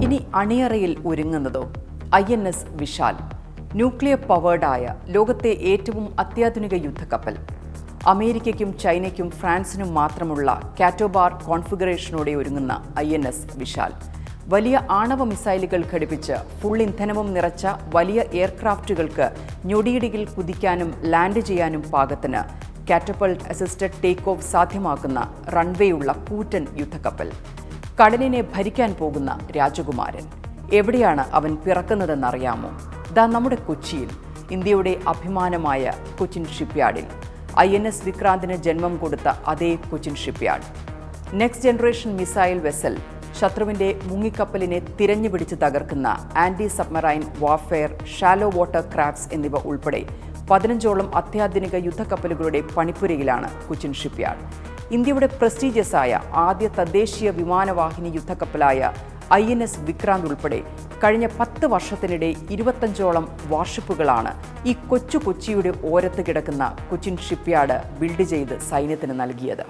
ഇനി അണിയറയിൽ ഒരുങ്ങുന്നതോ INS Vishal, nuclear പവേർഡായ ലോകത്തെ ഏറ്റവും അത്യാധുനിക യുദ്ധക്കപ്പൽ. അമേരിക്കയ്ക്കും ചൈനയ്ക്കും ഫ്രാൻസിനും മാത്രമുള്ള കാറ്റോബാർ കോൺഫിഗറേഷനോടെ ഒരുങ്ങുന്ന INS വിശാൽ. വലിയ ആണവ മിസൈലുകൾ ഘടിപ്പിച്ച് ഫുൾ ഇന്ധനവും നിറച്ച വലിയ എയർക്രാഫ്റ്റുകൾക്ക് ഞൊടിയിടയിൽ കുതിക്കാനും ലാൻഡ് ചെയ്യാനും പാകത്തിന് കാറ്റപ്പൾട്ട് അസിസ്റ്റഡ് ടേക്ക് ഓഫ് സാധ്യമാക്കുന്ന റൺവേയുള്ള കൂറ്റൻ യുദ്ധക്കപ്പൽ. കടലിനെ ഭരിക്കാൻ പോകുന്ന രാജകുമാരൻ. എവിടെയാണ് അവൻ പിറക്കുന്നതെന്നറിയാമോ? ദാ നമ്മുടെ കൊച്ചിയിൽ, ഇന്ത്യയുടെ അഭിമാനമായ കൊച്ചിൻ ഷിപ്പ്യാർഡിൽ. INS വിക്രാന്തിന് ജന്മം കൊടുത്ത അതേ Cochin shipyard. Next generation missile vessel, ശത്രുവിന്റെ മുങ്ങിക്കപ്പലിനെ തിരഞ്ഞുപിടിച്ച് തകർക്കുന്ന anti submarine warfare, shallow water crafts എന്നിവ ഉൾപ്പെടെ 15ഓളം അത്യാധുനിക യുദ്ധക്കപ്പലുകളുടെ പണിപ്പുരയിലാണ് കൊച്ചിൻ ഷിപ്പ്യാർഡ്. ഇന്ത്യയുടെ പ്രസ്റ്റീജിയസ് ആയ ആദ്യ തദ്ദേശീയ വിമാനവാഹിനി യുദ്ധക്കപ്പലായ INS വിക്രാന്ത് ഉൾപ്പെടെ കഴിഞ്ഞ 10 വർഷത്തിനിടെ 25ഓളം വാർഷിപ്പുകളാണ് ഈ കൊച്ചിയുടെ ഓരത്ത് കിടക്കുന്ന കൊച്ചിൻ ഷിപ്പ്യാർഡ് ബിൽഡ് ചെയ്ത് സൈന്യത്തിന് നൽകിയത്.